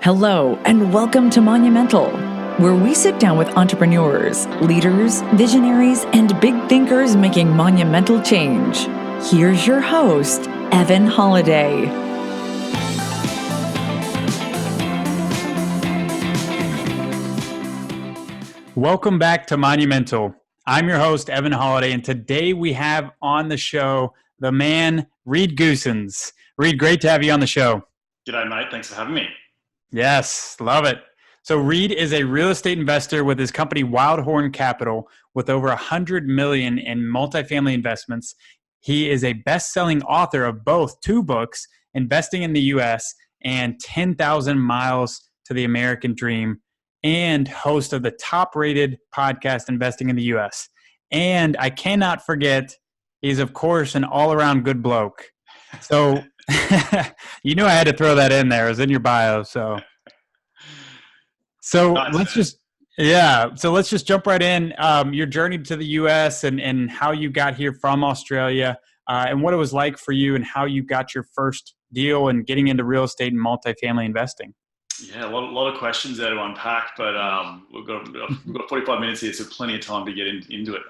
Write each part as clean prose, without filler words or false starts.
Hello, and welcome to Monumental, where we sit down with entrepreneurs, leaders, visionaries, and big thinkers making monumental change. Here's your host, Evan Holiday. Welcome back to Monumental. I'm your host, Evan Holiday, and today we have on the show the man, Reed Goossens. Reed, great to have you on the show. G'day, mate. Thanks for having me. Yes, love it. So Reed is a real estate investor with his company Wildhorn Capital with over $100 million in multifamily investments. He is a best-selling author of both two books, Investing in the U.S. and 10,000 Miles to the American Dream, and host of the top-rated podcast, Investing in the U.S. And I cannot forget, he's, of course, an all-around good bloke. So you knew I had to throw that in there. It was in your bio. So Nice, let's just jump right in. Your journey to the U.S. and how you got here from Australia, and what it was like for you and how you got your first deal and getting into real estate and multifamily investing. Yeah, a lot of questions there to unpack, but we've got 45 minutes here, so plenty of time to get into it.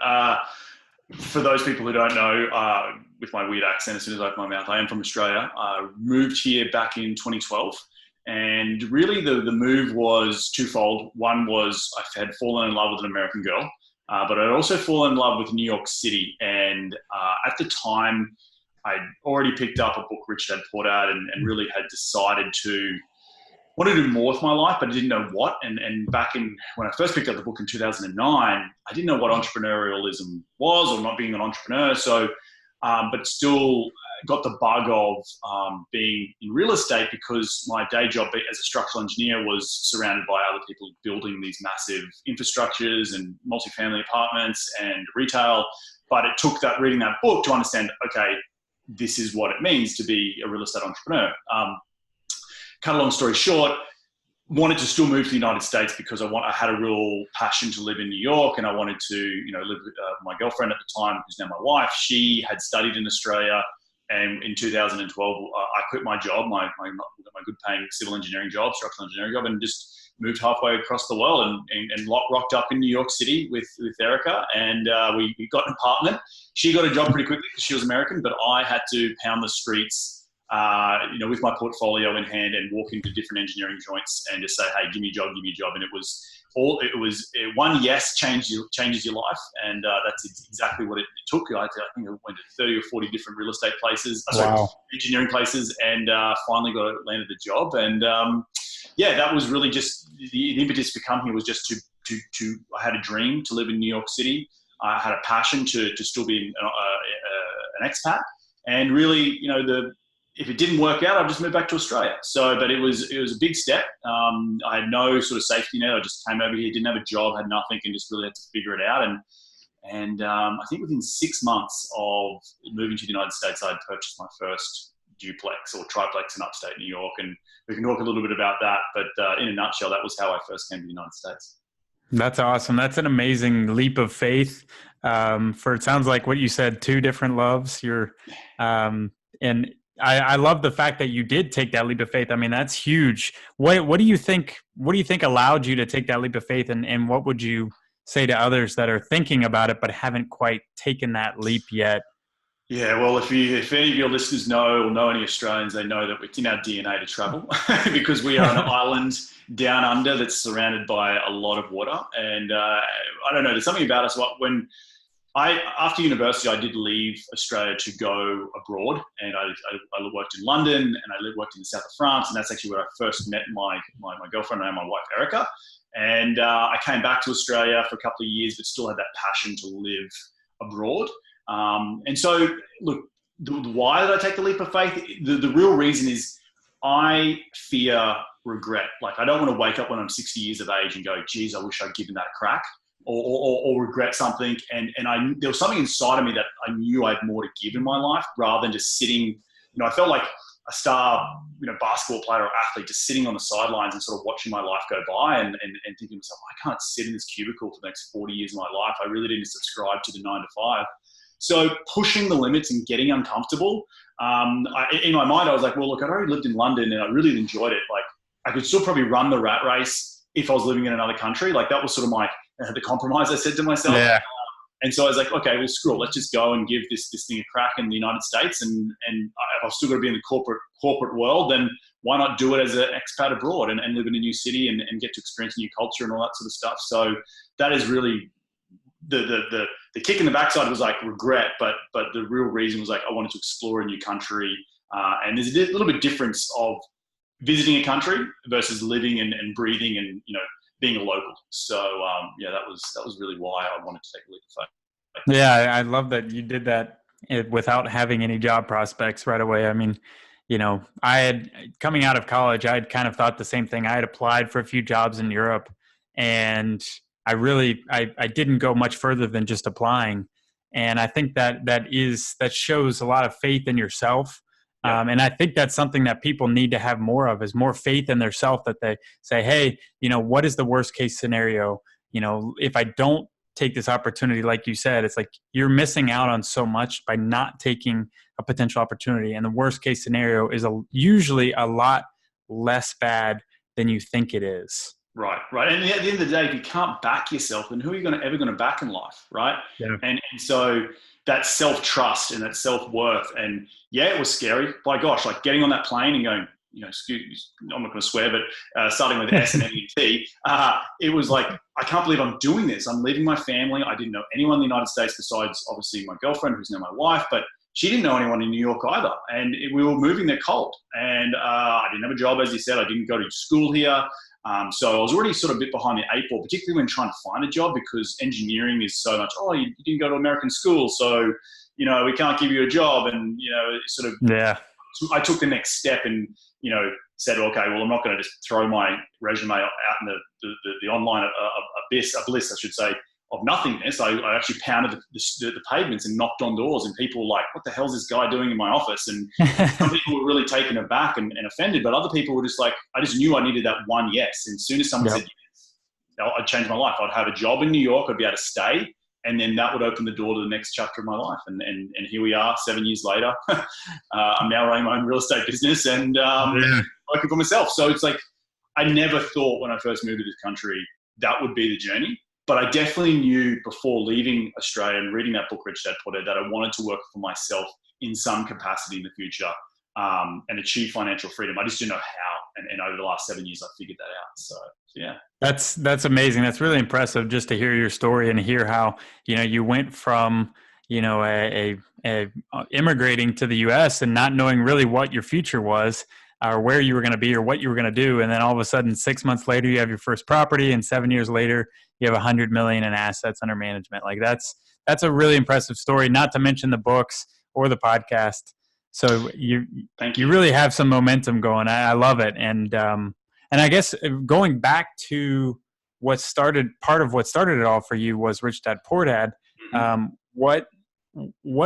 For those people who don't know, with my weird accent, as soon as I open my mouth, I am from Australia. I moved here back in 2012. And really the move was twofold. One was I had fallen in love with an American girl, but I'd also fallen in love with New York City. And at the time, I'd already picked up a book Rich Dad Poor Dad and really had decided to want to do more with my life, but I didn't know what. And back when I first picked up the book in 2009, I didn't know what entrepreneurialism was or not being an entrepreneur. So, but still got the bug of being in real estate because my day job as a structural engineer was surrounded by other people building these massive infrastructures and multifamily apartments and retail. But it took reading that book to understand, okay, this is what it means to be a real estate entrepreneur. Cut a long story short, wanted to still move to the United States because I had a real passion to live in New York, and I wanted to, live with my girlfriend at the time, who's now my wife. She had studied in Australia, and in 2012, I quit my job, my good-paying civil engineering job, structural engineering job, and just moved halfway across the world and rocked up in New York City with Erica, and we got an apartment. She got a job pretty quickly because she was American, but I had to pound the streets with my portfolio in hand and walk into different engineering joints and just say, hey, give me a job. And it was one yes changes your life. And that's exactly what it took. I think I went to 30 or 40 different real estate places, engineering places, and finally landed a job. And that was really just the impetus to come here was just to I had a dream to live in New York City. I had a passion to still be an expat. And really, if it didn't work out, I'd just move back to Australia. But it was a big step. I had no sort of safety net. I just came over here, didn't have a job, had nothing, and just really had to figure it out. And I think within 6 months of moving to the United States, I'd purchased my first duplex or triplex in upstate New York. And we can talk a little bit about that. But in a nutshell, that was how I first came to the United States. That's awesome. That's an amazing leap of faith. For it sounds like what you said, two different loves. And I love the fact that you did take that leap of faith. I mean, that's huge. What do you think allowed you to take that leap of faith, and what would you say to others that are thinking about it but haven't quite taken that leap yet? Yeah, well, if any of your listeners know any Australians, they know that it's in our DNA to travel because we are an island down under that's surrounded by a lot of water. And I don't know, there's something about us. After university, I did leave Australia to go abroad, and I worked in London, and I worked in the south of France, and that's actually where I first met my girlfriend and my wife, Erica. And I came back to Australia for a couple of years, but still had that passion to live abroad. And so, look, why did I take the leap of faith? The real reason is I fear regret. Like, I don't want to wake up when I'm 60 years of age and go, geez, I wish I'd given that a crack. Or regret something, and there was something inside of me that I knew I had more to give in my life rather than just sitting. I felt like a star, basketball player or athlete, just sitting on the sidelines and sort of watching my life go by and thinking to myself, I can't sit in this cubicle for the next 40 years of my life. I really didn't subscribe to the 9 to 5. So pushing the limits and getting uncomfortable. In my mind, I was like, well, look, I'd already lived in London and I really enjoyed it. Like, I could still probably run the rat race if I was living in another country. Like that was sort of the compromise I said to myself. Yeah. And so I was like, okay, well, screw it. Let's just go and give this thing a crack in the United States. And if I've still got to be in the corporate world, then why not do it as an expat abroad and live in a new city and get to experience a new culture and all that sort of stuff. So that is really the kick in the backside was like regret, but the real reason was like I wanted to explore a new country. And there's a little bit difference of visiting a country versus living and breathing and, being a local. So, that was really why I wanted to take a leap of faith. Yeah, I love that you did that without having any job prospects right away. I mean, I had, coming out of college, I had kind of thought the same thing. I had applied for a few jobs in Europe, and I didn't go much further than just applying. And I think that shows a lot of faith in yourself. And I think that's something that people need to have more of, is more faith in themselves, that they say, hey, what is the worst case scenario? If I don't take this opportunity, like you said, it's like you're missing out on so much by not taking a potential opportunity. And the worst case scenario is usually a lot less bad than you think it is. Right. And at the end of the day, if you can't back yourself, then who are you ever going to back in life, right? Yeah. And so that self-trust and that self-worth, and it was scary. By gosh, like getting on that plane and going, I'm not going to swear, but starting with S and N-E-T, it was like, I can't believe I'm doing this. I'm leaving my family. I didn't know anyone in the United States besides obviously my girlfriend, who's now my wife, but she didn't know anyone in New York either. And we were moving there cold. And I didn't have a job, as you said. I didn't go to school here. So I was already sort of a bit behind the eight ball, particularly when trying to find a job, because engineering is so much, you didn't go to American school, so, we can't give you a job. And, sort of, I took the next step and, said, okay, well, I'm not going to just throw my resume out in the online abyss, I should say, of nothingness. I actually pounded the pavements and knocked on doors, and people were like, what the hell is this guy doing in my office? And some people were really taken aback and offended, but other people were just like, I just knew I needed that one yes. And as soon as someone said yes, I'd change my life. I'd have a job in New York, I'd be able to stay, and then that would open the door to the next chapter of my life. And here we are 7 years later. I'm now running my own real estate business and working for myself. So it's like, I never thought when I first moved to this country, that would be the journey. But I definitely knew before leaving Australia and reading that book, Rich Dad Poor Dad, that I wanted to work for myself in some capacity in the future and achieve financial freedom. I just didn't know how. And over the last 7 years, I figured that out. So, yeah. That's amazing. That's really impressive just to hear your story and hear how, you went from, immigrating to the U.S. and not knowing really what your future was, or where you were going to be or what you were going to do. And then all of a sudden, 6 months later, you have your first property, and 7 years later, you have $100 million in assets under management. Like that's a really impressive story, not to mention the books or the podcast. So you really have some momentum going. I love it. And I guess going back to part of what started it all for you was Rich Dad Poor Dad. What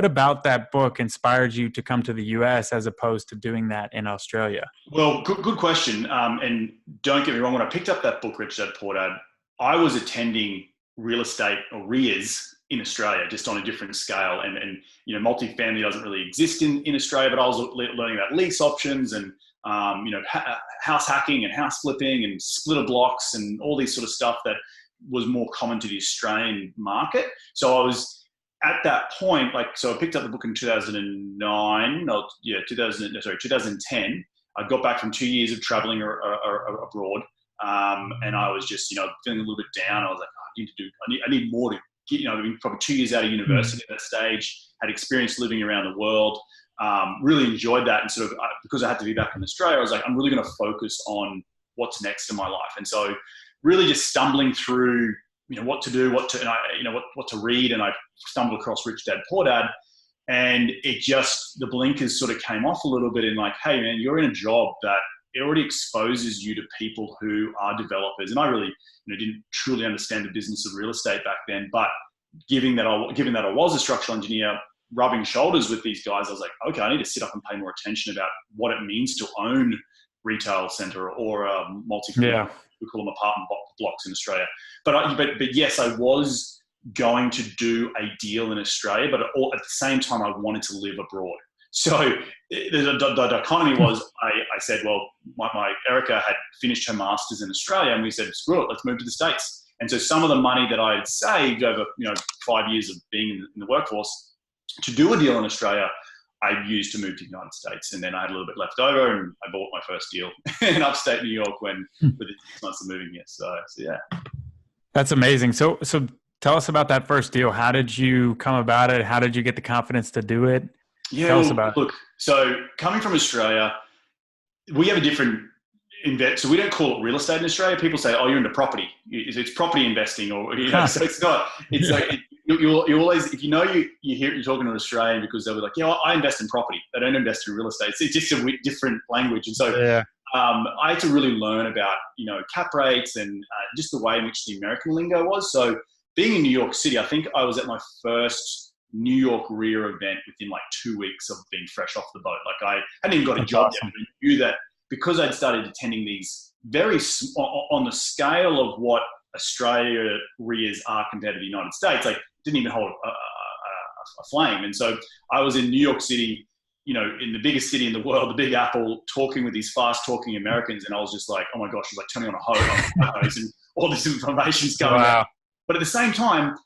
about that book inspired you to come to the U.S. as opposed to doing that in Australia? Well, good question. And don't get me wrong, when I picked up that book, Rich Dad Poor Dad, I was attending real estate or REITs in Australia, just on a different scale. And multifamily doesn't really exist in Australia, but I was learning about lease options and, house hacking and house flipping and splitter blocks and all these sort of stuff that was more common to the Australian market. So I was at that point, so I picked up the book in 2010. I got back from 2 years of traveling abroad. And I was just, feeling a little bit down. I was like, I need more to get, I've been probably 2 years out of university at that stage, had experience living around the world, really enjoyed that. And sort of, because I had to be back in Australia, I was like, I'm really going to focus on what's next in my life. And so really just stumbling through, what to do, what to read. And I stumbled across Rich Dad Poor Dad, and the blinkers sort of came off a little bit in like, hey man, you're in a job that it already exposes you to people who are developers. And I really, didn't truly understand the business of real estate back then. But given that I was a structural engineer, rubbing shoulders with these guys, I was like, okay, I need to sit up and pay more attention about what it means to own retail center or multifamily. We call them apartment blocks in Australia. But yes, I was going to do a deal in Australia, but at the same time, I wanted to live abroad. So the dichotomy was, I said, well, my Erica had finished her master's in Australia, and we said, screw it, let's move to the States. And so some of the money that I had saved over 5 years of being in the workforce to do a deal in Australia, I used to move to the United States. And then I had a little bit left over, and I bought my first deal in upstate New York within 6 months of moving here. So yeah. That's amazing. So tell us about that first deal. How did you come about it? How did you get the confidence to do it? Yeah, tell us about look, so coming from Australia, we have a different so we don't call it real estate in Australia. People say, oh, you're into property. It's property investing, or so it's not. It's like you always, if you're talking to an Australian, because they'll be like, yeah, I invest in property. They don't invest in real estate. It's just a different language. And so I had to really learn about cap rates and just the way in which the American lingo was. So being in New York City, I think I was at my first New York REIA event within like 2 weeks of being fresh off the boat. Like I hadn't even got a job yet. I knew that because I'd started attending these on the scale of what Australia REIAs are compared to the United States, like didn't even hold a flame. And so I was in New York City, in the biggest city in the world, the Big Apple, talking with these fast talking Americans. And I was just like, oh my gosh, it's like turning on a hose and all this information's coming out. But at the same time,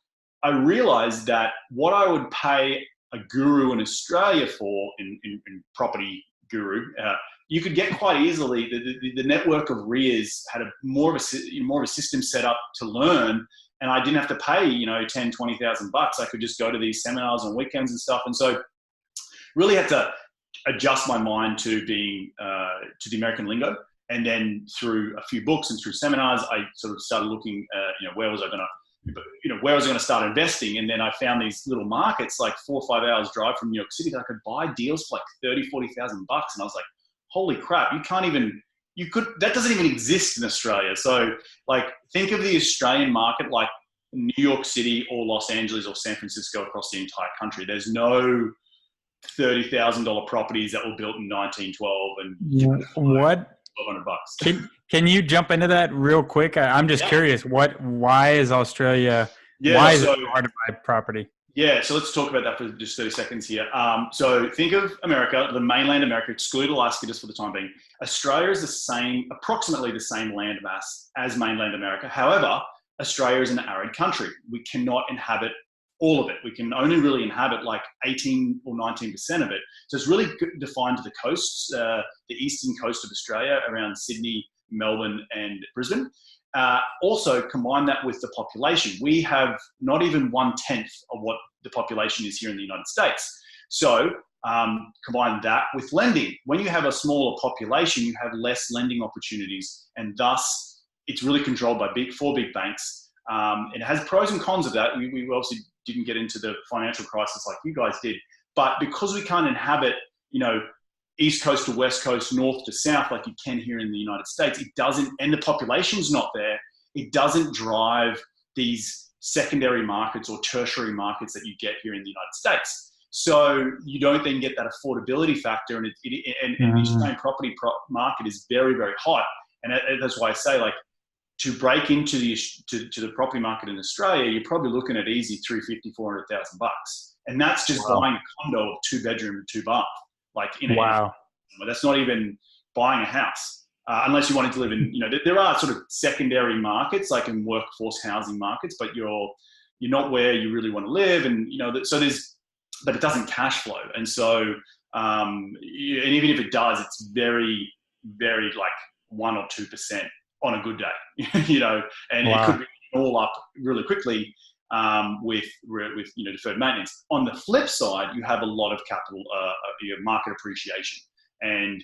I realized that what I would pay a guru in Australia for in property guru, you could get quite easily. The network of REIAs had more of a system set up to learn, and I didn't have to pay $10,000, $20,000. I could just go to these seminars on weekends and stuff. And so, really had to adjust my mind to being to the American lingo. And then through a few books and through seminars, I sort of started looking, where was I going to start investing? And then I found these little markets, like 4 or 5 hours drive from New York City, that I could buy deals for like $30,000, $40,000. And I was like, holy crap, that doesn't even exist in Australia. So like, think of the Australian market like New York City or Los Angeles or San Francisco across the entire country. There's no $30,000 properties that were built in 1912 and what? $1,200. Can you jump into that real quick? I'm just curious. Why is Australia? Why is it hard to buy property? Yeah, so let's talk about that for just 30 seconds here. So think of America, the mainland America, exclude Alaska just for the time being. Australia is approximately the same land mass as mainland America. However, Australia is an arid country. We cannot inhabit all of it. We can only really inhabit like 18 or 19% of it. So it's really defined to the coasts, the eastern coast of Australia around Sydney, Melbourne and Brisbane. Also combine that with the population. We have not even 1/10 of what the population is here in the United States. So combine that with lending. When you have a smaller population, you have less lending opportunities, and thus it's really controlled by four big banks. It has pros and cons of that. We obviously didn't get into the financial crisis like you guys did, but because we can't inhabit, East Coast to West Coast, North to South, like you can here in the United States, it doesn't, and the population's not there, it doesn't drive these secondary markets or tertiary markets that you get here in the United States. So you don't then get that affordability factor, and the Australian property market is very, very hot. And that's why I say, like, to break into the property market in Australia, you're probably looking at easy $350,000, $400,000, and that's just buying a condo of 2-bedroom, 2-bath. Like that's not even buying a house, unless you wanted to live in. There are sort of secondary markets, like in workforce housing markets, but you're not where you really want to live, and but it doesn't cash flow, and so and even if it does, it's very, very like 1 or 2% on a good day, and it could be all up really quickly. With deferred maintenance. On the flip side, you have a lot of capital, market appreciation. And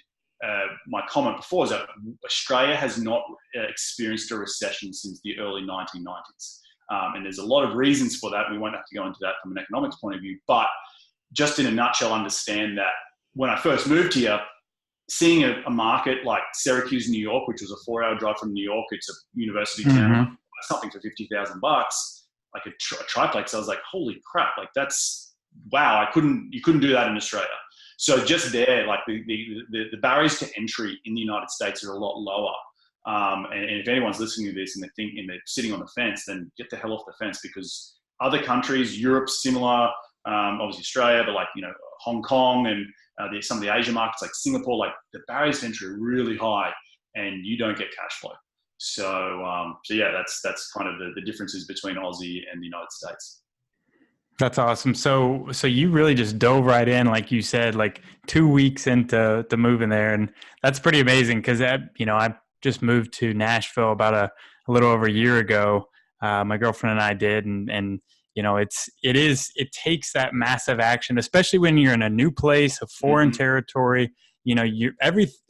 my comment before is that Australia has not experienced a recession since the early 1990s. And there's a lot of reasons for that. We won't have to go into that from an economics point of view, but just in a nutshell, understand that when I first moved here, seeing a market like Syracuse, New York, which was a 4-hour drive from New York, it's a university town, something for $50,000, like a triplex, I was like, holy crap, like that's, wow, you couldn't do that in Australia. So just there, like the barriers to entry in the United States are a lot lower. And if anyone's listening to this and they're sitting on the fence, then get the hell off the fence, because other countries, Europe's similar, obviously Australia, but like, Hong Kong and some of the Asian markets like Singapore, like the barriers to entry are really high and you don't get cash flow. So yeah, that's kind of the differences between Aussie and the United States. That's awesome. So you really just dove right in, like you said, like 2 weeks into moving there. And that's pretty amazing because, I just moved to Nashville about a little over a year ago. My girlfriend and I did. And it takes that massive action, especially when you're in a new place, a foreign territory.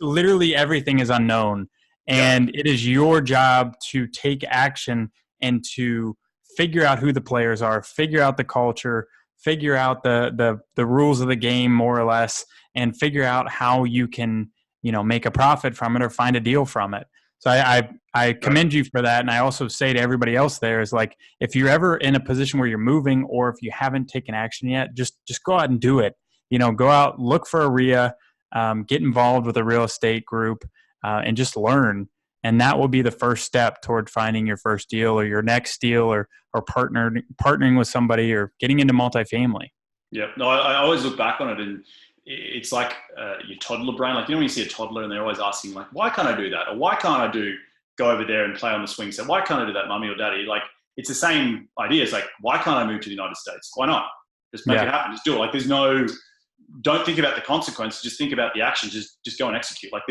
Literally everything is unknown, and it is your job to take action and to figure out who the players are, figure out the culture, figure out the rules of the game more or less, and figure out how you can, make a profit from it or find a deal from it. So I commend you for that. And I also say to everybody else there is like, if you're ever in a position where you're moving or if you haven't taken action yet, just go out and do it. Go out, look for a RIA, get involved with a real estate group, and just learn. And that will be the first step toward finding your first deal or your next deal or partnering with somebody or getting into multifamily. Yeah, no, I always look back on it and it's like your toddler brain. Like, when you see a toddler and they're always asking like, why can't I do that? Or why can't I go over there and play on the swing set? Why can't I do that, mommy or daddy? Like, it's the same idea. It's like, why can't I move to the United States? Why not? Just make it happen. Just do it. Like, don't think about the consequences. Just think about the action. Just go and execute. Like,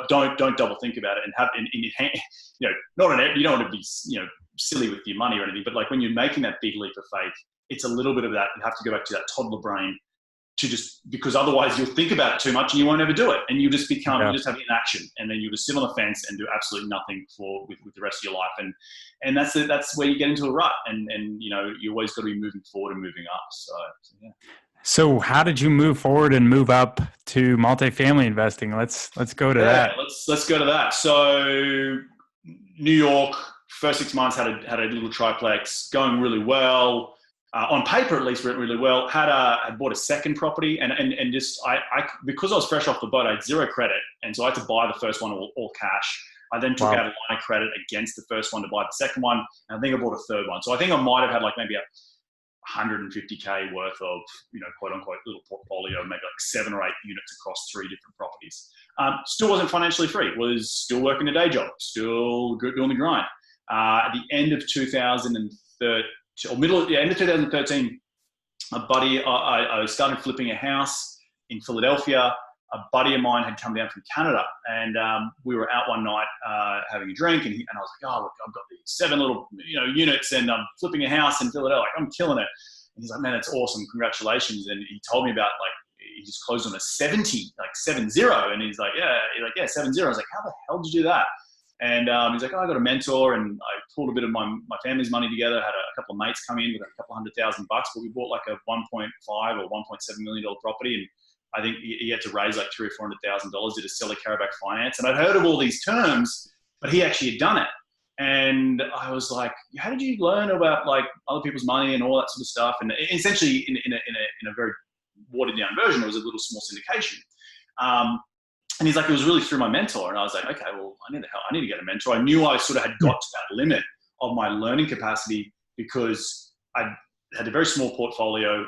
don't double think about it and have in your hand, you don't want to be, silly with your money or anything, but like when you're making that big leap of faith, it's a little bit of that. You have to go back to that toddler brain because otherwise you'll think about it too much and you won't ever do it. And you just you just have inaction, and then you just sit on the fence and do absolutely nothing with the rest of your life. And that's where you get into a rut. And you always got to be moving forward and moving up. So yeah. So how did you move forward and move up to multifamily investing? Let's go to that. Let's go to that. So New York, first 6 months had a little triplex going really well. On paper, at least, went really well. Had bought a second property and just I because I was fresh off the boat, I had zero credit, and so I had to buy the first one all cash. I then took out a line of credit against the first one to buy the second one, and I think I bought a third one. So I think I might have had like maybe 150K worth of, quote unquote, little portfolio, maybe like 7 or 8 units across 3 different properties. Still wasn't financially free, was still working a day job, still doing the grind. At the end of 2013, end of 2013, a buddy, I started flipping a house in Philadelphia. A buddy of mine had come down from Canada, and we were out one night having a drink, and I was like, oh, look, I've got these 7 little units, and I'm flipping a house in Philadelphia. Like, I'm killing it. And he's like, man, that's awesome. Congratulations. And he told me about, like, he just closed on a 70, like 70. And he's like, yeah, 70. I was like, how the hell did you do that? And he's like, oh, I got a mentor, and I pulled a bit of my family's money together, had a couple of mates come in with a couple $100,000, but we bought like a $1.5 or $1.7 million property. And I think he had to raise like $300,000 or $400,000 to sell a Carabac finance. And I'd heard of all these terms, but he actually had done it. And I was like, how did you learn about like other people's money and all that sort of stuff? And essentially in a very watered down version, it was a little small syndication. And he's like, it was really through my mentor. And I was like, okay, well, I need to get a mentor. I knew I sort of had got to that limit of my learning capacity because I had a very small portfolio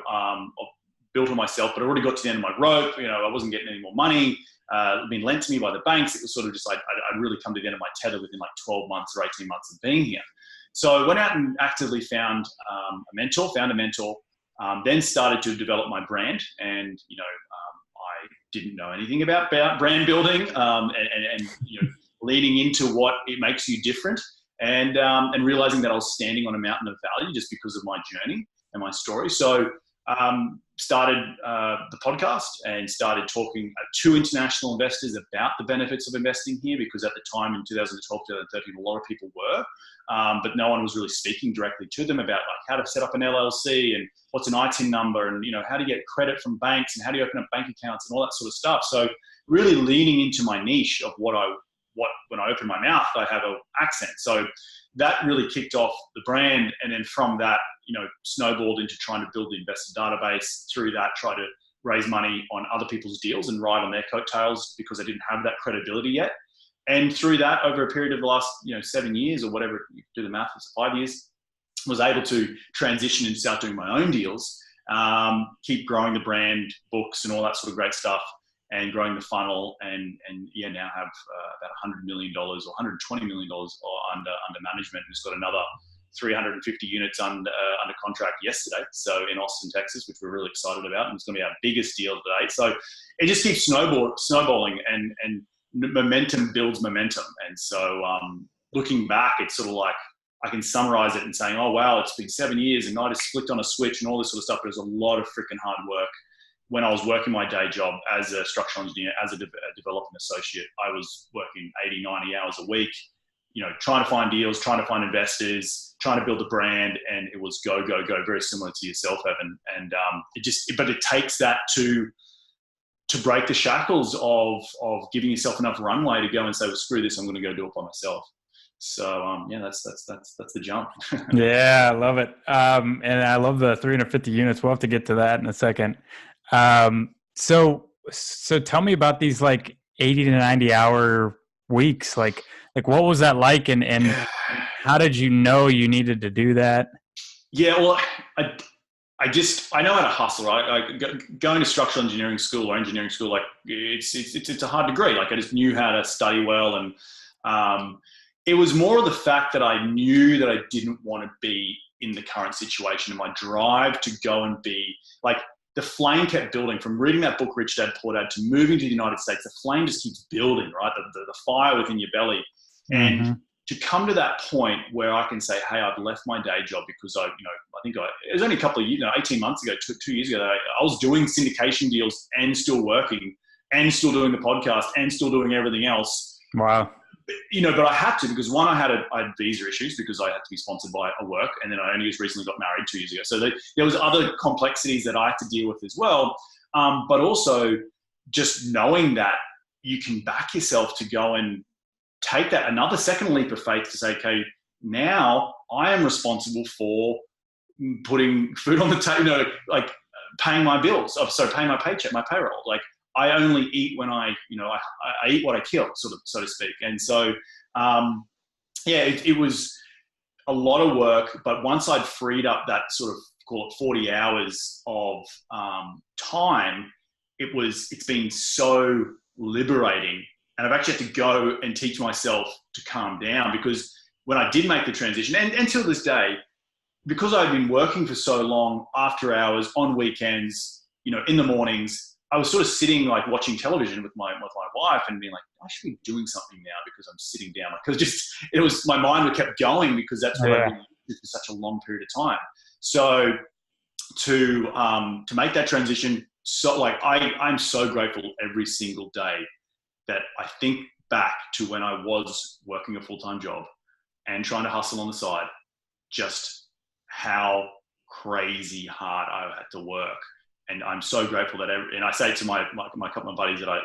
built on myself, but I already got to the end of my rope. I wasn't getting any more money being lent to me by the banks. It was sort of just like, I'd really come to the end of my tether within like 12 months or 18 months of being here. So I went out and actively found a mentor, then started to develop my brand. And, I didn't know anything about brand building and leading into what it makes you different and realizing that I was standing on a mountain of value just because of my journey and my story. So started the podcast and started talking to international investors about the benefits of investing here, because at the time in 2012, 2013, a lot of people were, but no one was really speaking directly to them about like how to set up an LLC and what's an ITIN number and, how to get credit from banks and how do you open up bank accounts and all that sort of stuff. So really leaning into my niche of what when I open my mouth, I have an accent. So that really kicked off the brand. And then from that, snowballed into trying to build the investor database. Through that, try to raise money on other people's deals and ride on their coattails because I didn't have that credibility yet. And through that, over a period of the last, 7 years or whatever, you do the math, it's 5 years, was able to transition and start doing my own deals keep growing the brand, books, and all that sort of great stuff, and growing the funnel, and now have about $100 million or $120 million under management. We've got another 350 units under contract yesterday, so in Austin, Texas, which we're really excited about, and it's going to be our biggest deal to date. So it just keeps snowballing, and momentum builds momentum. And so looking back, it's sort of like I can summarize it in saying, oh wow, it's been 7 years and I just flicked on a switch and all this sort of stuff. But it was a lot of freaking hard work. When I was working my day job as a structural engineer, as a development associate, I was working 80, 90 hours a week, trying to find deals, trying to find investors, trying to build a brand, and it was go, go, go, very similar to yourself, Evan. And but it takes that to break the shackles of giving yourself enough runway to go and say, well, screw this, I'm going to go do it by myself. So that's the jump. Yeah, I love it. And I love the 350 units. We'll have to get to that in a second. So tell me about these like 80 to 90 hour weeks. Like what was that like, and how did you know you needed to do that? Yeah, well, I know how to hustle, right? Going to structural engineering school or engineering school, like it's a hard degree. Like I just knew how to study well, and it was more of the fact that I knew that I didn't want to be in the current situation, and my drive to go and be like, the flame kept building from reading that book, Rich Dad, Poor Dad, to moving to the United States. The flame just keeps building, right? The fire within your belly. And to come to that point where I can say, hey, I've left my day job because I think it was only a couple of years, 18 months ago, 2 years ago, that I was doing syndication deals and still working and still doing the podcast and still doing everything else. Wow. But I had to, because one, I had visa issues because I had to be sponsored by a work, and then I only just recently got married 2 years ago. So there was other complexities that I had to deal with as well. But also just knowing that you can back yourself to go and take that another second leap of faith to say, okay, now I am responsible for putting food on the table, like paying my bills. Paying my paycheck, my payroll. Like, I only eat when I eat what I kill, so to speak. And so, it was a lot of work. But once I'd freed up that sort of, call it 40 hours of time, it's been so liberating. And I've actually had to go and teach myself to calm down, because when I did make the transition, and until this day, because I'd been working for so long, after hours, on weekends, in the mornings, I was sort of sitting like watching television with my wife and being like, I should be doing something now because I'm sitting down. Because my mind kept going, because that's what I've been doing for such a long period of time. So to make that transition, so like I'm so grateful every single day that I think back to when I was working a full-time job and trying to hustle on the side, just how crazy hard I had to work. And I'm so grateful that, and I say to my couple of buddies that I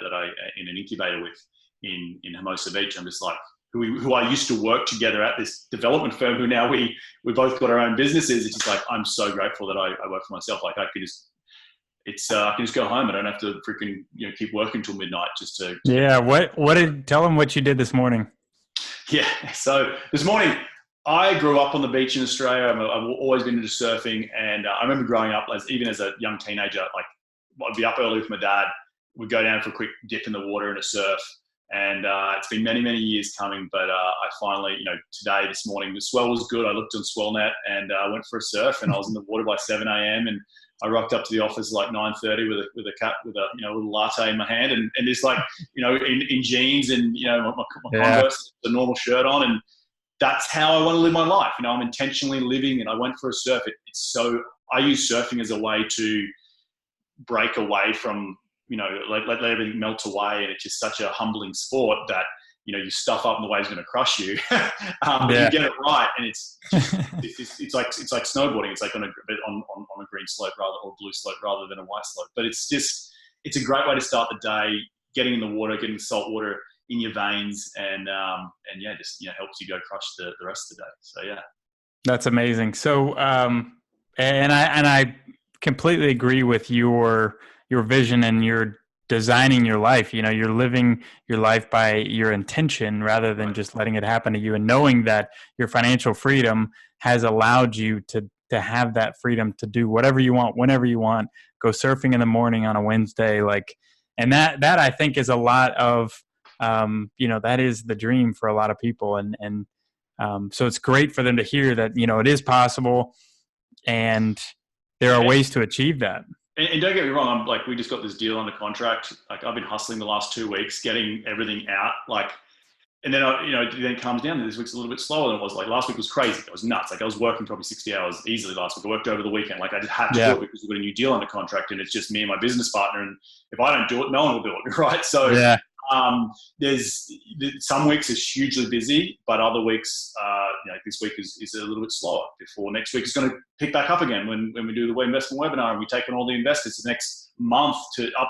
in an incubator with in Hermosa Beach, I'm just like, who I used to work together at this development firm, who now we both got our own businesses. It's just like, I'm so grateful that I work for myself. Like I can just go home. I don't have to freaking keep working till midnight just to. Yeah. Tell them what you did this morning. Yeah. So this morning, I grew up on the beach in Australia. I've always been into surfing, and I remember growing up even as a young teenager. Like, I'd be up early with my dad. We'd go down for a quick dip in the water and a surf. And it's been many, many years coming, but I finally, today, this morning, the swell was good. I looked on SwellNet and I went for a surf, and I was in the water by 7 a.m. and I rocked up to the office like 9:30 with a little latte in my hand, and just like in jeans and my Converse, the normal shirt on, and that's how I want to live my life. I'm intentionally living, and I went for a surf. I use surfing as a way to break away from, let everything melt away. And it's just such a humbling sport that, you stuff up and the wave's going to crush you. But you get it right. And it's like snowboarding. It's like on a green slope or blue slope rather than a white slope. But it's a great way to start the day, getting in the water, getting the salt water in your veins, and helps you go crush the rest of the day. So yeah, that's amazing. So and I completely agree with your vision, and you're designing your life. You're living your life by your intention rather than just letting it happen to you, and knowing that your financial freedom has allowed you to to have that freedom to do whatever you want, whenever you want, go surfing in the morning on a Wednesday. Like, and that I think is a lot of, that is the dream for a lot of people. And so it's great for them to hear that, it is possible and there are ways to achieve that. And don't get me wrong, we just got this deal under contract. Like, I've been hustling the last 2 weeks, getting everything out. And then, it then comes down to this week's a little bit slower than it was. Like, last week was crazy. It was nuts. Like, I was working probably 60 hours easily last week. I worked over the weekend. Like, I just had to do it because we've got a new deal under contract, and it's just me and my business partner. And if I don't do it, no one will do it, right? So there's some weeks is hugely busy, but other weeks, this week is a little bit slower before next week is going to pick back up again when we do the investment webinar and we take on all the investors. The next month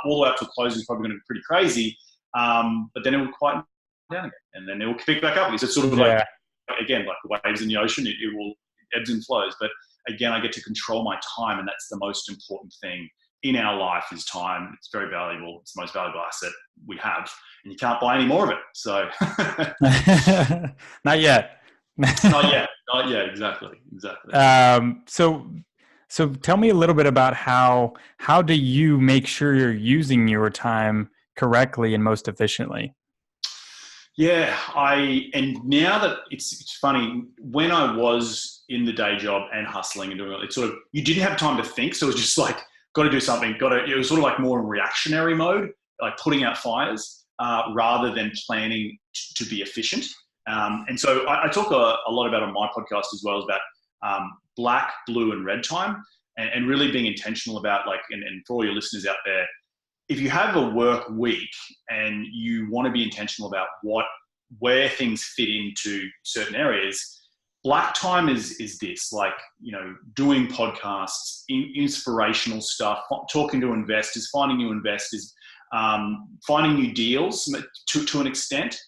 all the way up to closing is probably going to be pretty crazy. But then it will quieten down again, and then it will pick back up. So it's sort of like the waves in the ocean. It will ebbs and flows. But again, I get to control my time, and that's the most important thing in our life is time. It's very valuable. It's the most valuable asset we have, and you can't buy any more of it. So not yet. Not yet. Exactly. So tell me a little bit about how do you make sure you're using your time correctly and most efficiently? Yeah, and now that it's funny, when I was in the day job and hustling and doing it, sort of, you didn't have time to think. So it was just like, got to do something, it was sort of like more in reactionary mode, like putting out fires, rather than planning to be efficient. And so I talk a lot about on my podcast as well, about black, blue, and red time, and really being intentional about and for all your listeners out there, if you have a work week and you want to be intentional about where things fit into certain areas, black time is this, doing podcasts, inspirational stuff, talking to investors, finding new investors, finding new deals to an extent.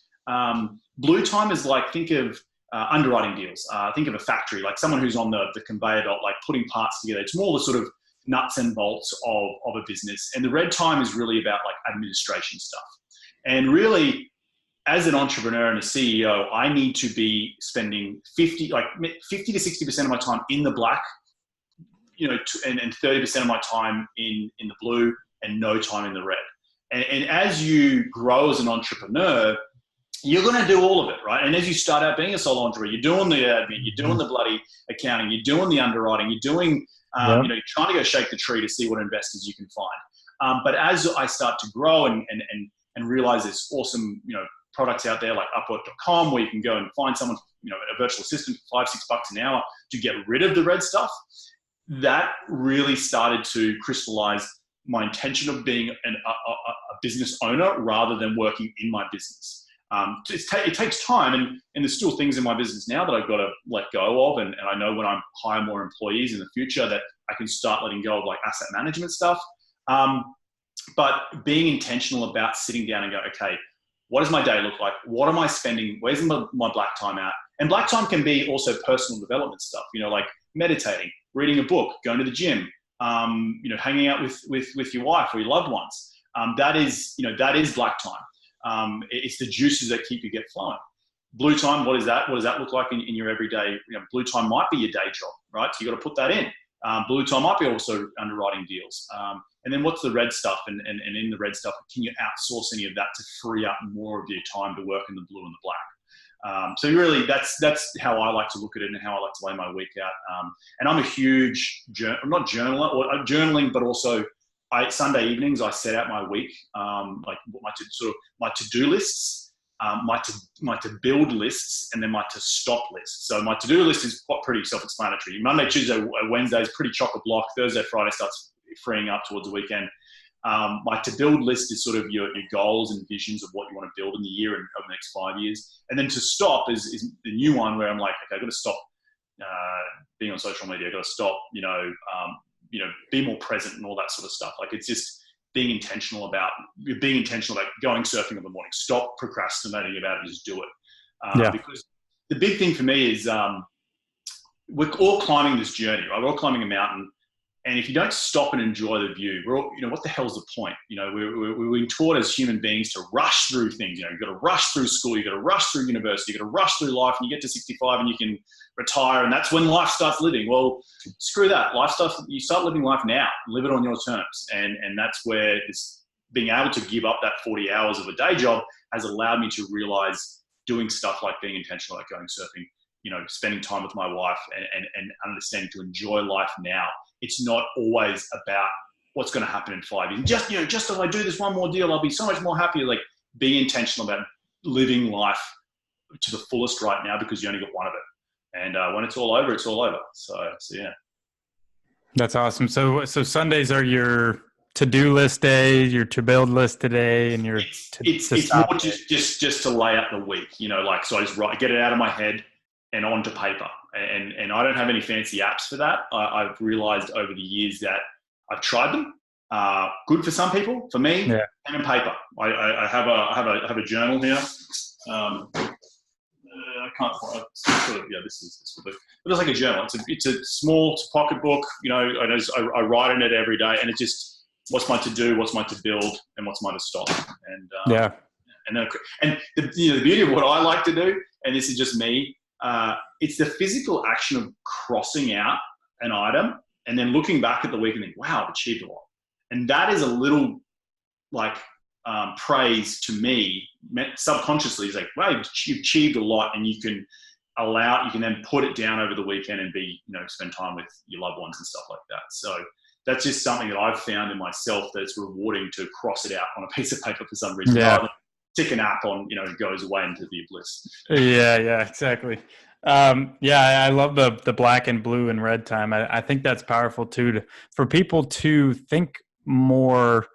Blue time is think of underwriting deals. Think of a factory, like someone who's on the conveyor belt, putting parts together. It's more the sort of nuts and bolts of a business. And the red time is really about administration stuff. And really, as an entrepreneur and a CEO, I need to be spending 50 to 60% of my time in the black, and 30% of my time in the blue, and no time in the red. And as you grow as an entrepreneur, you're going to do all of it, right? And as you start out being a solo entrepreneur, you're doing the admin, you're doing the bloody accounting, you're doing the underwriting, you're doing, you're trying to go shake the tree to see what investors you can find. But as I start to grow and realize there's awesome, products out there like Upwork.com where you can go and find someone, a virtual assistant for $5-6 an hour to get rid of the red stuff, that really started to crystallize my intention of being a business owner rather than working in my business. It takes time, and there's still things in my business now that I've got to let go of, and I know when I hire more employees in the future that I can start letting go of asset management stuff. But being intentional about sitting down and go, okay, what does my day look like? What am I spending? Where's my black time at? And black time can be also personal development stuff, like meditating, reading a book, going to the gym, hanging out with your wife or your loved ones. That is black time. It's the juices that keep you flowing. Blue time, what is that? What does that look like in your everyday? Blue time might be your day job, right? So you got to put that in. Blue time might be also underwriting deals. And then what's the red stuff? And in the red stuff, can you outsource any of that to free up more of your time to work in the blue and the black? So really, that's how I like to look at it and how I like to lay my week out. And I'm a huge, I'm not journaler, or journaling, but also Sunday evenings I set out my week, my to-do lists, my to-build lists, and then my to-stop lists. So my to-do list is pretty self-explanatory. Monday, Tuesday, Wednesday is pretty chock-a-block. Thursday, Friday starts freeing up towards the weekend. My to-build list is sort of your goals and visions of what you want to build in the year and over the next 5 years. And then to stop is the new one where I'm like, okay, I've got to stop being on social media. I've got to stop, be more present and all that sort of stuff. It's just being intentional about going surfing in the morning. Stop procrastinating about it, just do it. Because the big thing for me is we're all climbing this journey, right? We're all climbing a mountain. And if you don't stop and enjoy the view, we're all, what the hell's the point? We're being taught as human beings to rush through things. You've got to rush through school, you've got to rush through university, you've got to rush through life, and you get to 65 and you can retire, and that's when life starts living. Well, screw that. You start living life now, live it on your terms. And that's where it's being able to give up that 40 hours of a day job has allowed me to realize doing stuff like being intentional, like going surfing, spending time with my wife and understanding to enjoy life now. It's not always about what's going to happen in 5 years. Just if I do this one more deal, I'll be so much more happier. Like, being intentional about living life to the fullest right now, because you only got one of it. And when it's all over, it's all over. So yeah. That's awesome. So Sundays are your to-do list day, your to-build list today, and your it's more just to lay out the week, so I just get it out of my head and onto paper. And I don't have any fancy apps for that. I've realized over the years that I've tried them. Good for some people. For me, pen and paper. I have a journal here. I can't quite. This will be. But it's like a journal. It's a small pocket book. I write in it every day, and it's just what's mine to do, what's mine to build, and what's mine to stop. And the beauty of what I like to do, and this is just me. It's the physical action of crossing out an item and then looking back at the week and think, wow, I've achieved a lot. And that is a little praise to me subconsciously. It's like, wow, you've achieved a lot, and you can then put it down over the weekend and spend time with your loved ones and stuff like that. So that's just something that I've found in myself that's rewarding, to cross it out on a piece of paper for some reason. Yeah. Tick an app on, it goes away into the bliss. Yeah, exactly. I love the black and blue and red time. I think that's powerful too, for people to think more,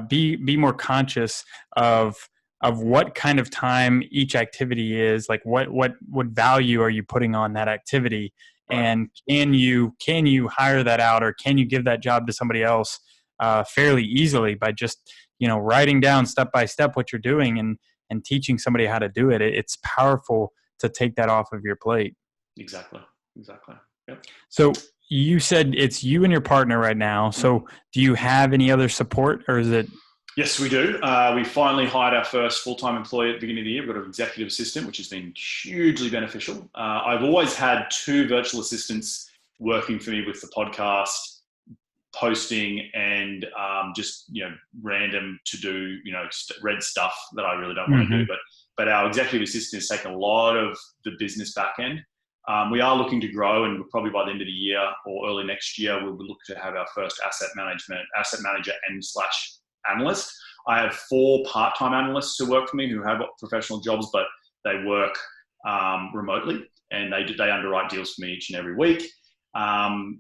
be more conscious of what kind of time each activity is, like what value are you putting on that activity, right. And can you hire that out, or can you give that job to somebody else fairly easily by just writing down step by step what you're doing and teaching somebody how to do it. It's powerful to take that off of your plate. Exactly. Yep. So you said it's you and your partner right now. So do you have any other support, or is it? Yes, we do. We finally hired our first full-time employee at the beginning of the year. We've got an executive assistant, which has been hugely beneficial. I've always had 2 virtual assistants working for me with the podcast, posting, and just random to do red stuff that I really don't want to do. But our executive assistant has taken a lot of the business back end. We are looking to grow, and probably by the end of the year or early next year, we'll look to have our first asset manager and / analyst. I have 4 part-time analysts who work for me who have professional jobs, but they work remotely, and they underwrite deals for me each and every week.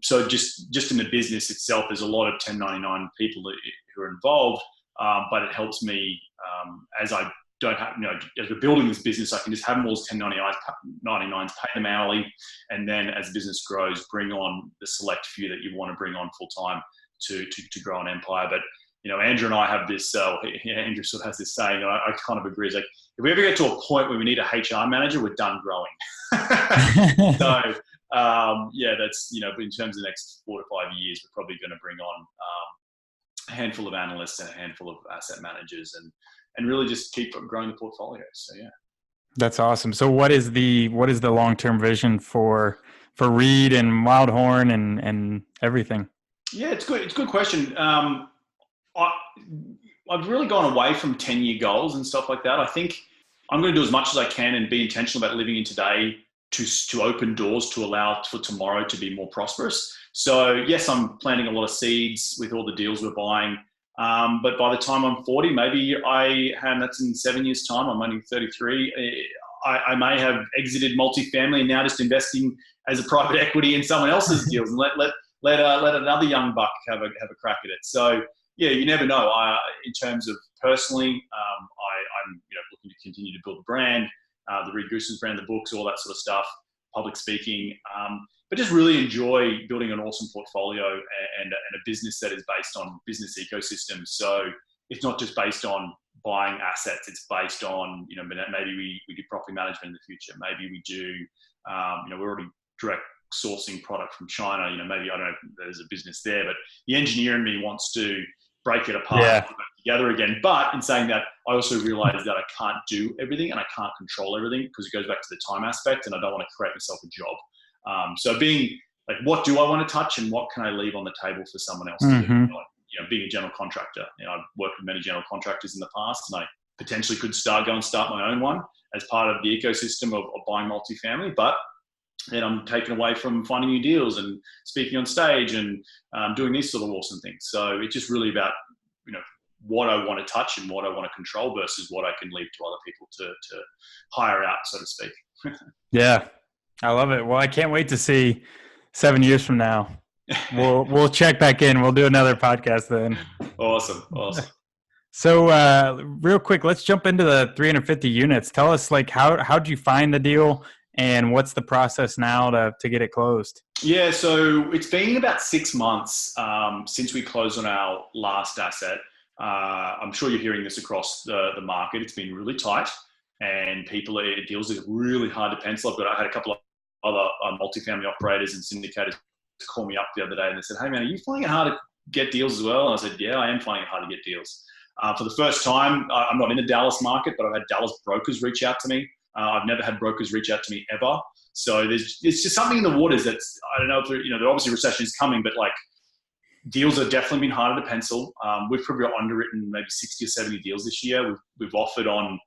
So just in the business itself, there's a lot of 1099 people who are involved, but it helps me as I don't have, as we're building this business, I can just have them all as 1099s, pay them hourly, and then as the business grows, bring on the select few that you want to bring on full time to grow an empire. But Andrew and I have this. Andrew sort of has this saying, and I kind of agree. It's like, if we ever get to a point where we need a HR manager, we're done growing. So. That's, in terms of the next 4 to 5 years, we're probably going to bring on a handful of analysts and a handful of asset managers and really just keep growing the portfolio. So, yeah. That's awesome. So what is the long-term vision for Reed and Wildhorn and everything? Yeah, it's good. It's a good question. I've really gone away from 10-year goals and stuff like that. I think I'm going to do as much as I can and be intentional about living in today to open doors to allow for tomorrow to be more prosperous. So yes, I'm planting a lot of seeds with all the deals we're buying. But by the time I'm 40, maybe that's in 7 years' time. I'm only 33. I may have exited multifamily and now just investing as a private equity in someone else's deals and let another young buck have a crack at it. So yeah, you never know. In terms of personally, I'm looking to continue to build a brand. The Reed Goossens brand, the books, all that sort of stuff, public speaking, but just really enjoy building an awesome portfolio and a business that is based on business ecosystems. So it's not just based on buying assets, it's based on, maybe we do property management in the future. Maybe we do, we're already direct sourcing product from China. Maybe, I don't know if there's a business there, but the engineer in me wants to break it apart and put it back together again. But in saying that, I also realize that I can't do everything and I can't control everything, because it goes back to the time aspect, and I don't want to create myself a job. So being like, what do I want to touch and what can I leave on the table for someone else to do? Being a general contractor, I've worked with many general contractors in the past, and I potentially could start my own one as part of the ecosystem of buying multifamily. But then I'm taken away from finding new deals and speaking on stage and doing these sort of awesome things. So it's just really about, what I want to touch and what I want to control versus what I can leave to other people to hire out, so to speak. Yeah, I love it. Well, I can't wait to see 7 years from now. We'll check back in. We'll do another podcast then. Awesome. So real quick, let's jump into the 350 units. Tell us, like, how'd you find the deal and what's the process now to get it closed? Yeah, so it's been about 6 months since we closed on our last asset. I'm sure you're hearing this across the market. It's been really tight, and deals are really hard to pencil. I had a couple of other multifamily operators and syndicators call me up the other day, and they said, "Hey man, are you finding it hard to get deals as well?" And I said, "Yeah, I am finding it hard to get deals." For the first time, I'm not in the Dallas market, but I've had Dallas brokers reach out to me. I've never had brokers reach out to me ever. So there's just something in the waters that's, I don't know if there obviously recession is coming, but like, deals have definitely been harder to pencil. We've probably underwritten maybe 60 or 70 deals this year. We've offered on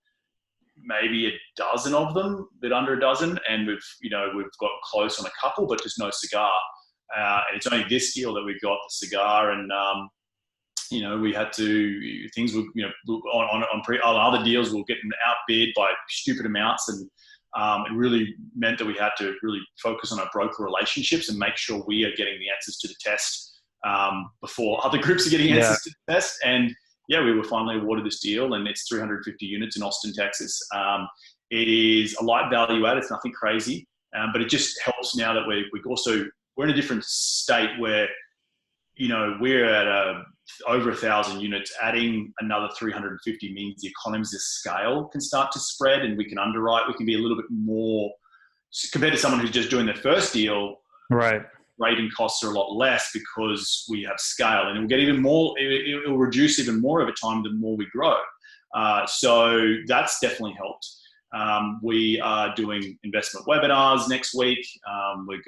maybe a dozen of them, a bit under a dozen, and we've got close on a couple, but just no cigar. And it's only this deal that we've got the cigar, and we had to, things were, on other deals we were getting outbid by stupid amounts, and it really meant that we had to really focus on our broker relationships and make sure we are getting the answers to the test before other groups are getting answers to the test. And yeah, we were finally awarded this deal, and it's 350 units in Austin, Texas. It is a light value add. It's nothing crazy, but it just helps now that we're in a different state where, we're at over 1,000 units. Adding another 350 means the economies of scale can start to spread, and we can underwrite. We can be a little bit more, compared to someone who's just doing their first deal. Right. Rating costs are a lot less because we have scale, and it will get even more. It will reduce even more over time the more we grow. So that's definitely helped. We are doing investment webinars next week. We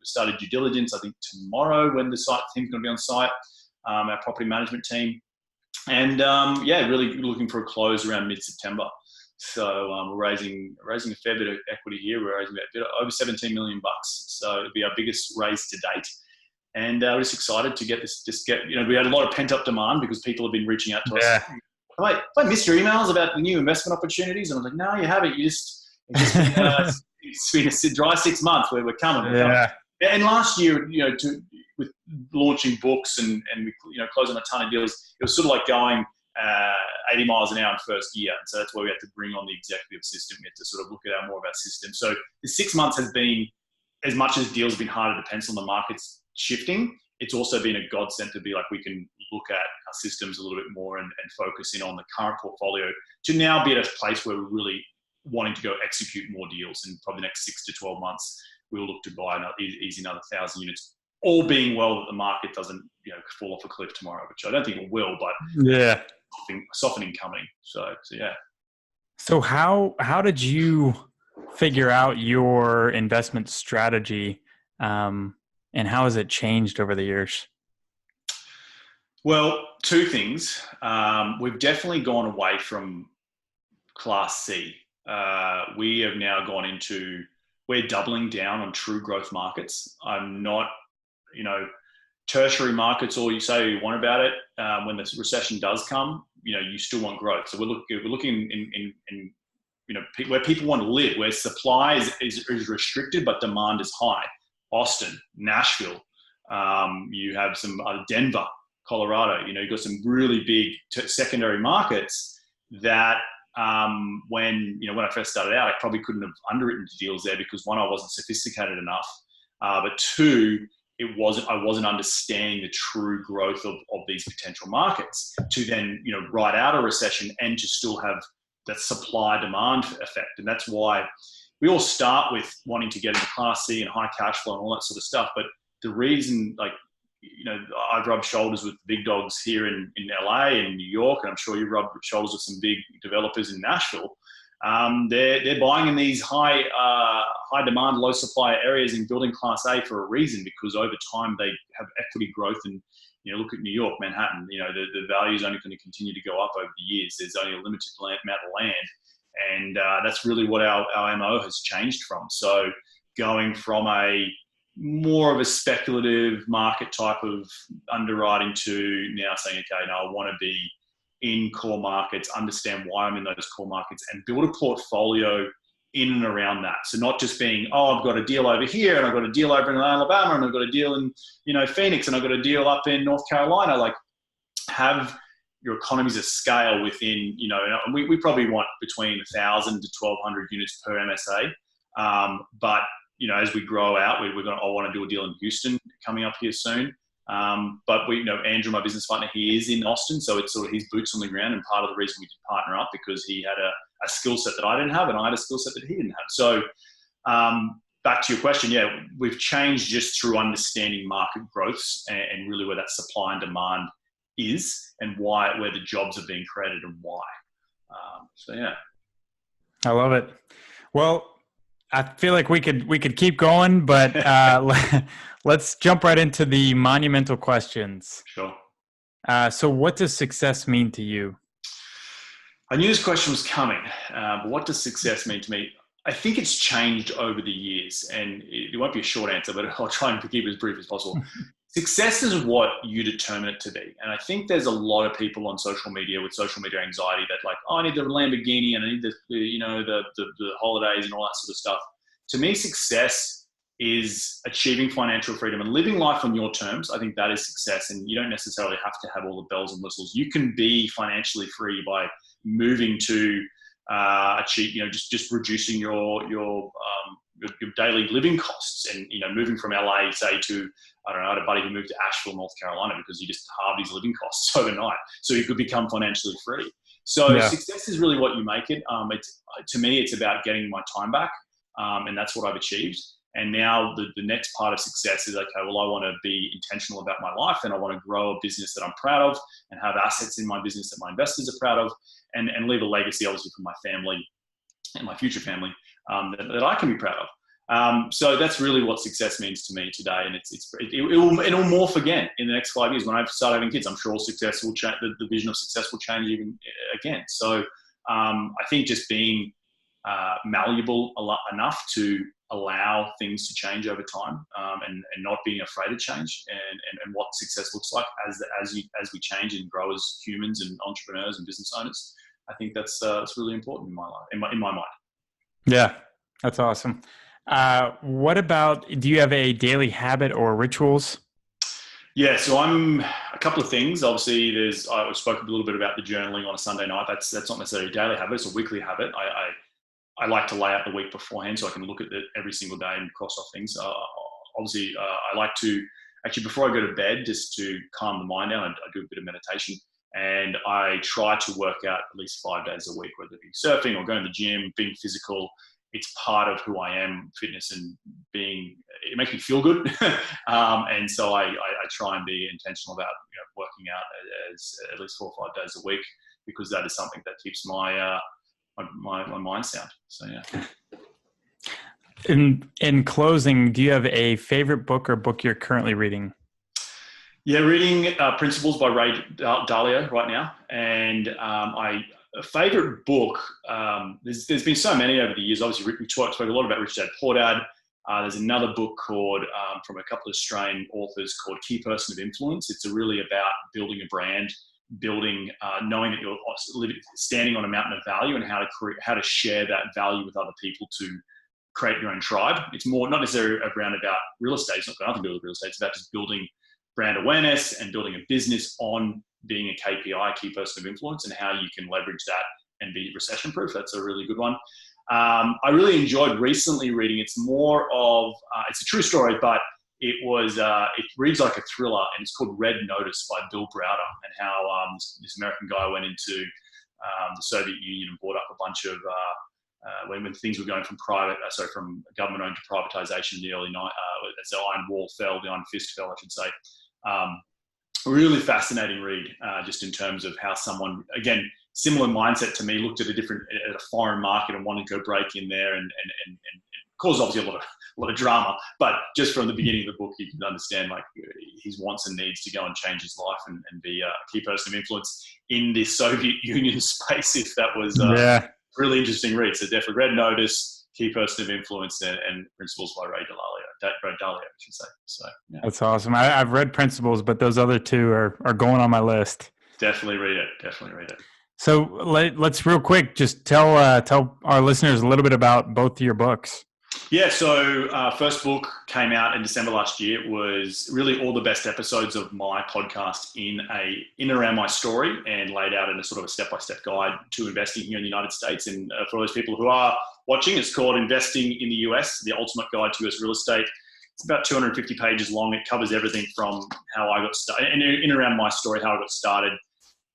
started due diligence, I think, tomorrow, when the site team's going to be on site, our property management team. And really looking for a close around mid-September. So we're raising a fair bit of equity here. We're raising about over $17 million. So it'll be our biggest raise to date. And we're just excited to get this. We had a lot of pent-up demand because people have been reaching out to us. Have I missed your emails about the new investment opportunities? And I was like, no, you haven't. It's been a dry 6 months where we're coming. And last year, with launching books and closing a ton of deals, it was sort of like going 80 miles an hour in first gear. And so that's why we had to bring on the executive system. We had to sort of look at more of our system. So the 6 months has been, as much as deals have been harder to pencil, the market's shifting. It's also been a godsend to be like, we can look at our systems a little bit more and focus in on the current portfolio to now be at a place where we're really wanting to go execute more deals. In probably the next 6 to 12 months, we'll look to buy another 1,000 units, all being well that the market doesn't fall off a cliff tomorrow, which I don't think it will, but softening coming. So yeah. So how did you figure out your investment strategy, and how has it changed over the years? Well, two things. We've definitely gone away from Class C. We have now gone into, we're doubling down on true growth markets. I'm not, tertiary markets, all you say you want about it. When the recession does come, you still want growth. So we're looking in where people want to live, where supply is restricted, but demand is high. Austin, Nashville, you have some Denver, Colorado, you've got some really big secondary markets that when I first started out, I probably couldn't have underwritten deals there because, one, I wasn't sophisticated enough, but two, I wasn't understanding the true growth of these potential markets to then, ride out a recession and to still have that supply demand effect. And that's why, we all start with wanting to get into Class C and high cash flow and all that sort of stuff. But the reason, like, I've rubbed shoulders with big dogs here in LA and New York, and I'm sure you rubbed shoulders with some big developers in Nashville. They're buying in these high demand, low supply areas and building Class A for a reason, because over time they have equity growth. And look at New York, Manhattan. The value is only going to continue to go up over the years. There's only a limited amount of land, and that's really what our MO has changed from. So going from a more of a speculative market type of underwriting to now saying, okay, now I want to be in core markets, understand why I'm in those core markets, and build a portfolio in and around that. So not just being, I've got a deal over here, and I've got a deal over in Alabama, and I've got a deal in, Phoenix, and I've got a deal up in North Carolina. Like, have your economies of scale within, we probably want between 1,000 to 1,200 units per MSA. But as we grow out, I want to do a deal in Houston coming up here soon. But Andrew, my business partner, he is in Austin, so it's sort of his boots on the ground. And part of the reason we did partner up, because he had a skill set that I didn't have, and I had a skill set that he didn't have. So back to your question, we've changed just through understanding market growths and really where that supply and demand is, and where the jobs are being created and why. I love it. Well, I feel like we could keep going, but let's jump right into the monumental questions. Sure. So what does success mean to you? I knew this question was coming, but what does success mean to me? I think it's changed over the years, and it won't be a short answer, but I'll try and keep it as brief as possible. Success is what you determine it to be. And I think there's a lot of people on social media with social media anxiety that like, I need the Lamborghini and I need the holidays and all that sort of stuff. To me, success is achieving financial freedom and living life on your terms. I think that is success. And you don't necessarily have to have all the bells and whistles. You can be financially free by moving to achieve, just reducing your daily living costs, and moving from LA, say, to, I don't know, I had a buddy who moved to Asheville, North Carolina, because he just halved his living costs overnight, so he could become financially free. So Success is really what you make it. To me, it's about getting my time back, and that's what I've achieved. And now the next part of success is, okay, well, I want to be intentional about my life, and I want to grow a business that I'm proud of, and have assets in my business that my investors are proud of, and leave a legacy, obviously, for my family and my future family that I can be proud of. So that's really what success means to me today, and it'll morph again in the next 5 years when I start having kids. I'm sure success will change. The vision of success will change even again. So I think just being malleable enough to allow things to change over time, and not being afraid of change, and what success looks like as we change and grow as humans and entrepreneurs and business owners. I think that's really important in my life, in my mind. Yeah, that's awesome. What about, do you have a daily habit or rituals? Yeah, so I'm a couple of things. Obviously, I spoke a little bit about the journaling on a Sunday night. That's not necessarily a daily habit; it's a weekly habit. I like to lay out the week beforehand so I can look at it every single day and cross off things. Obviously, I like to actually, before I go to bed, just to calm the mind down, I do a bit of meditation, and I try to work out at least 5 days a week, whether it be surfing or going to the gym, being physical. It's part of who I am, fitness, and it makes me feel good. And so I try and be intentional about working out as at least 4 or 5 days a week, because that is something that keeps my mind sound. So yeah. In closing, do you have a favorite book or book you're currently reading? Yeah, reading Principles by Ray Dalio right now, and a favorite book. There's been so many over the years. Obviously, we spoke a lot about Rich Dad Poor Dad. There's another book called from a couple of Australian authors called Key Person of Influence. It's really about building a brand, knowing that you're standing on a mountain of value, and how to share that value with other people to create your own tribe. It's more not necessarily around about real estate. It's not got nothing to do with real estate. It's about just building brand awareness and building a business on being a KPI, key person of influence, and how you can leverage that and be recession proof. That's a really good one. I really enjoyed recently reading. It's more of, it's a true story, but it reads like a thriller, and it's called Red Notice by Bill Browder, and how this American guy went into the Soviet Union and bought up a bunch of when things were going from from government owned to privatisation in the early as the Iron Wall fell, the Iron Fist fell, I should say. Really fascinating read, just in terms of how someone, again, similar mindset to me, looked at a foreign market and wanted to go break in there and caused obviously a lot of drama. But just from the beginning of the book, you can understand like his wants and needs to go and change his life and be a key person of influence in the Soviet Union space. If that was really interesting read. So definitely Red Notice, Key Person of Influence, and Principles by Ray Dalio, I should say. So yeah. That's awesome. I've read Principles, but those other two are going on my list. Definitely read it. So let's real quick just tell our listeners a little bit about both of your books. Yeah, so first book came out in December last year. It was really all the best episodes of my podcast in and around my story, and laid out in a sort of a step-by-step guide to investing here in the United States. And for those people who are watching, it's called Investing in the US, the Ultimate Guide to US Real Estate. It's about 250 pages long. It covers everything from how I got started, and in and around my story, how I got started,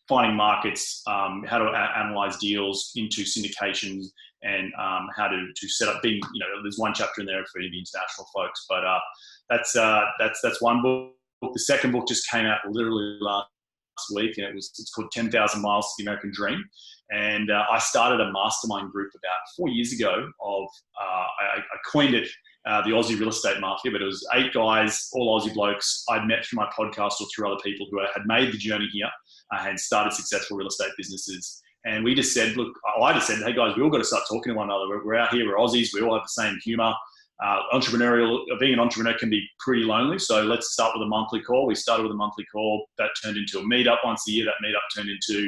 finding markets, how to analyze deals, into syndication, and how to set up. There's one chapter in there for the international folks, but that's one book. The second book just came out literally last week, and it's called 10,000 Miles to the American Dream. And I started a mastermind group about 4 years ago. I coined it the Aussie Real Estate Mafia, but it was 8 guys, all Aussie blokes I'd met through my podcast or through other people who had made the journey here, had started successful real estate businesses. And we just said, I just said, hey guys, we all got to start talking to one another. We're out here, we're Aussies, we all have the same humor. Being an entrepreneur can be pretty lonely. So let's start with a monthly call. We started with a monthly call that turned into a meetup once a year. That meetup turned into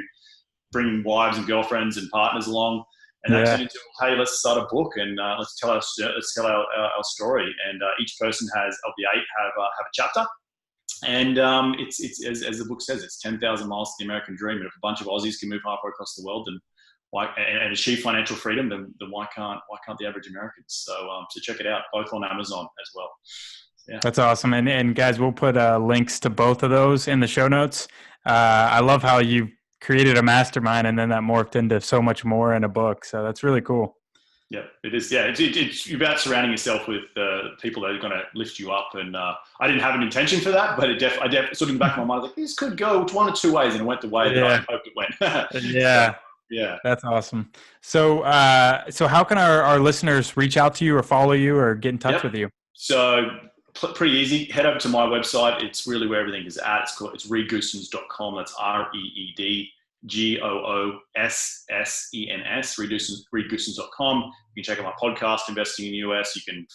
bringing wives and girlfriends and partners along. And that turned into, hey, let's start a book and let's tell our story. And each person of the 8 have a chapter. And it's as the book says, it's 10,000 miles to the American dream. And if a bunch of Aussies can move halfway across the world and achieve financial freedom, then why can't the average American? So check it out, both on Amazon as well. Yeah. That's awesome. And guys, we'll put links to both of those in the show notes. I love how you created a mastermind and then that morphed into so much more in a book. So that's really cool. Yeah, it is. Yeah, it's about surrounding yourself with people that are going to lift you up. And I didn't have an intention for that, but I sort of in the back of my mind, I was like, this could go one or two ways, and it went the way that I hoped it went. Yeah. Yeah, that's awesome. So, how can our listeners reach out to you or follow you or get in touch with you? So pretty easy. Head over to my website. It's really where everything is at. It's reedgoossens.com. That's REEDGOOSSENS, reedgoossens.com. You can check out my podcast, Investing in the US. You can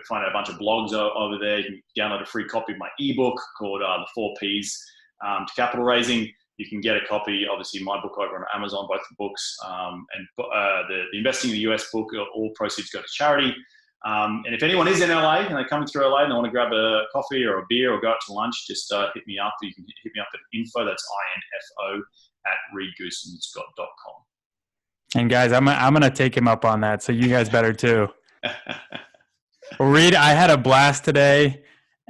find out a bunch of blogs over there. You can download a free copy of my ebook called The 4 Ps to Capital Raising. You can get a copy, obviously, my book over on Amazon, both the books, and the Investing in the US book. All proceeds go to charity. And if anyone is in LA and they're coming through LA and they want to grab a coffee or a beer or go out to lunch, just hit me up. You can hit me up at info, that's INFO, at reedgoossens.com. And guys, I'm going to take him up on that. So you guys better too. Well, Reed, I had a blast today.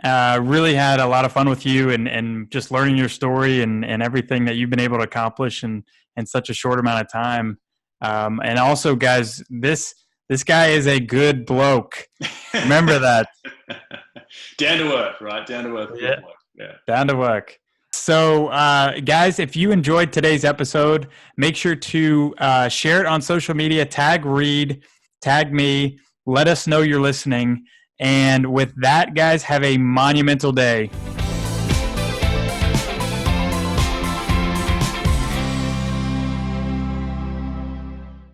Really had a lot of fun with you and just learning your story and everything that you've been able to accomplish in such a short amount of time. And also, guys, this guy is a good bloke. Remember that. Down to earth, right? Down to earth. Yeah. Down to work. So, guys, if you enjoyed today's episode, make sure to share it on social media. Tag Reed, tag me. Let us know you're listening. And with that, guys, have a monumental day.